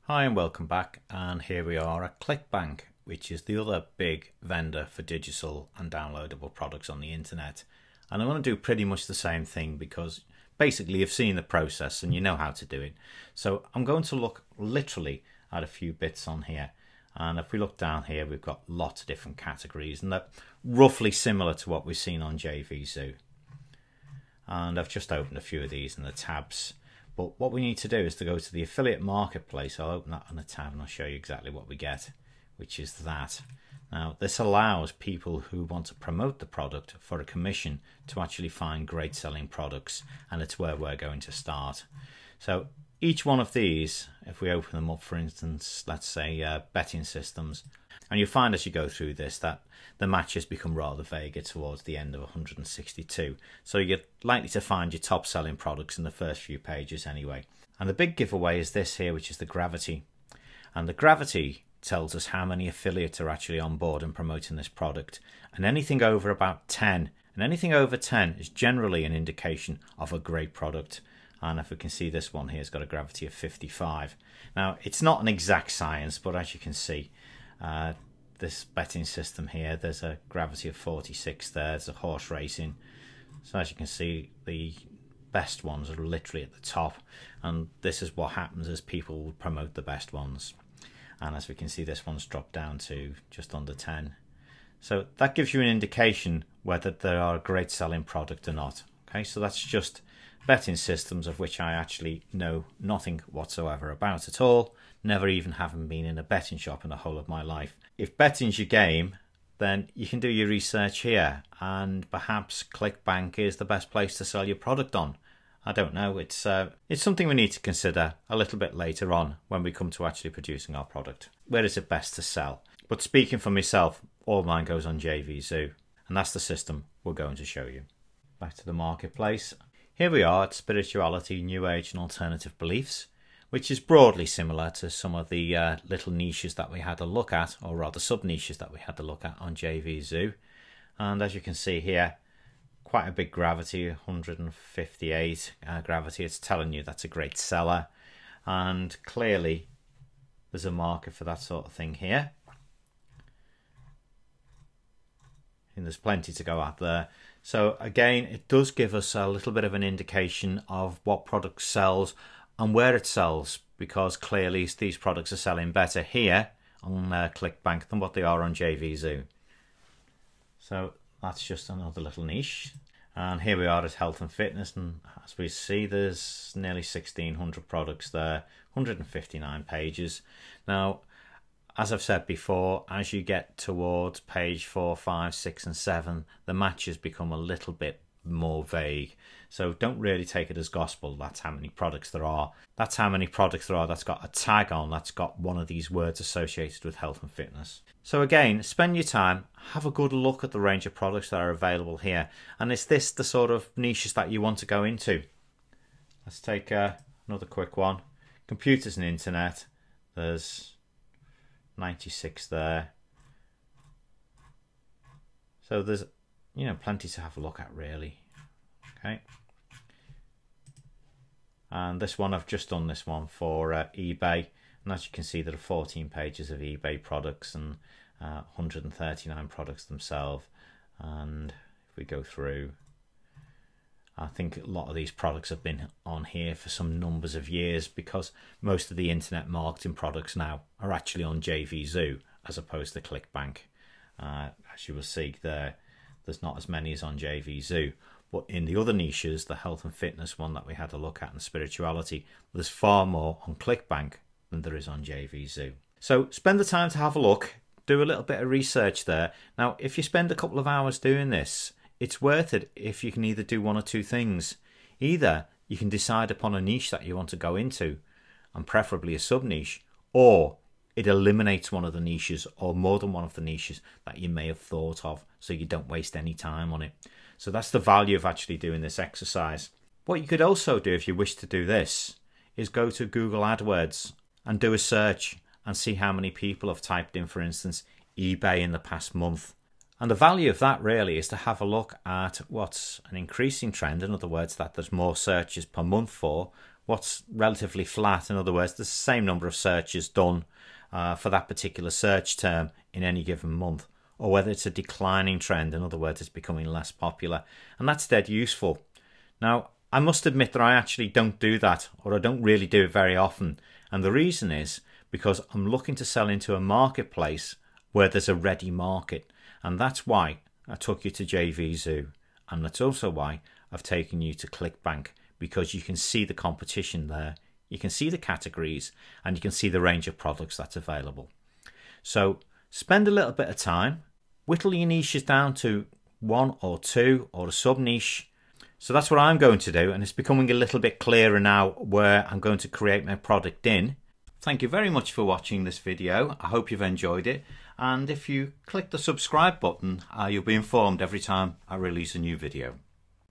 Hi and welcome back, and here we are at Clickbank, which is the other big vendor for digital and downloadable products on the internet. And I want to do pretty much the same thing because basically you've seen the process and you know how to do it. So I'm going to look literally at a few bits on here. And if we look down here, we've got lots of different categories and they're roughly similar to what we've seen on JVZoo. And I've just opened a few of these in the tabs. But what we need to do is to go to the affiliate marketplace. I'll open that on a tab and I'll show you exactly what we get, which is that. Now, this allows people who want to promote the product for a commission to actually find great selling products, and it's where we're going to start. So each one of these, if we open them up, for instance, let's say betting systems, and you'll find as you go through this that the matches become rather vague towards the end of 162. So you're likely to find your top selling products in the first few pages anyway. And the big giveaway is this here, which is the gravity. And the gravity tells us how many affiliates are actually on board and promoting this product. And anything over about 10, and anything over 10 is generally an indication of a great product. And if we can see, this one here has got a gravity of 55. Now, it's not an exact science, but as you can see, this betting system here, there's a gravity of 46 there. There's a horse racing. So as you can see, the best ones are literally at the top. And this is what happens as people promote the best ones. And as we can see, this one's dropped down to just under 10. So that gives you an indication whether they are a great selling product or not. Okay, so that's just betting systems, of which I actually know nothing whatsoever about at all, never even having been in a betting shop in the whole of my life. If betting's your game, then you can do your research here, and perhaps Clickbank is the best place to sell your product on. I don't know, it's something we need to consider a little bit later on when we come to actually producing our product. Where is it best to sell? But speaking for myself, all mine goes on JVZoo, and that's the system we're going to show you. Back to the marketplace. Here we are at Spirituality, New Age and Alternative Beliefs, which is broadly similar to some of the little niches that we had a look at, or rather sub-niches that we had to look at on JVZoo. And as you can see here, quite a big gravity, 158 gravity. It's telling you that's a great seller. And clearly there's a market for that sort of thing here. And there's plenty to go at there. So again, it does give us a little bit of an indication of what product sells and where it sells, because clearly these products are selling better here on Clickbank than what they are on JVZoo. So that's just another little niche. And here we are at health and fitness, and as we see, there's nearly 1,600 products there, 159 pages. Now, as I've said before, as you get towards page 4, 5, 6 and 7, the matches become a little bit more vague. So don't really take it as gospel. That's how many products there are. That's how many products there are that's got a tag on, that's got one of these words associated with health and fitness. So again, spend your time, have a good look at the range of products that are available here. And is this the sort of niches that you want to go into? Let's take another quick one. Computers and internet. There's 96 there. So there's, you know, plenty to have a look at really. Okay. And this one, I've just done this one for eBay, and as you can see, there are 14 pages of eBay products and 139 products themselves. And if we go through, I think a lot of these products have been on here for some numbers of years, because most of the internet marketing products now are actually on JVZoo as opposed to Clickbank. As you will see there, there's not as many as on JVZoo. But in the other niches, the health and fitness one that we had a look at, and spirituality, there's far more on Clickbank than there is on JVZoo. So spend the time to have a look, do a little bit of research there. Now, if you spend a couple of hours doing this, it's worth it if you can either do one or two things. Either you can decide upon a niche that you want to go into, and preferably a sub-niche, or it eliminates one of the niches or more than one of the niches that you may have thought of, so you don't waste any time on it. So that's the value of actually doing this exercise. What you could also do if you wish to do this is go to Google AdWords and do a search and see how many people have typed in, for instance, eBay in the past month. And the value of that really is to have a look at what's an increasing trend, in other words, that there's more searches per month for, what's relatively flat. In other words, there's the same number of searches done for that particular search term in any given month, or whether it's a declining trend. In other words, it's becoming less popular, and that's dead useful. Now, I must admit that I actually don't do that, or I don't really do it very often, and the reason is because I'm looking to sell into a marketplace where there's a ready market, and that's why I took you to JVZoo, and that's also why I've taken you to Clickbank, because you can see the competition there, you can see the categories, and you can see the range of products that's available. So spend a little bit of time, whittle your niches down to one or two or a sub niche. So that's what I'm going to do, and it's becoming a little bit clearer now where I'm going to create my product in. Thank you very much for watching this video. I hope you've enjoyed it, and if you click the subscribe button, you'll be informed every time I release a new video.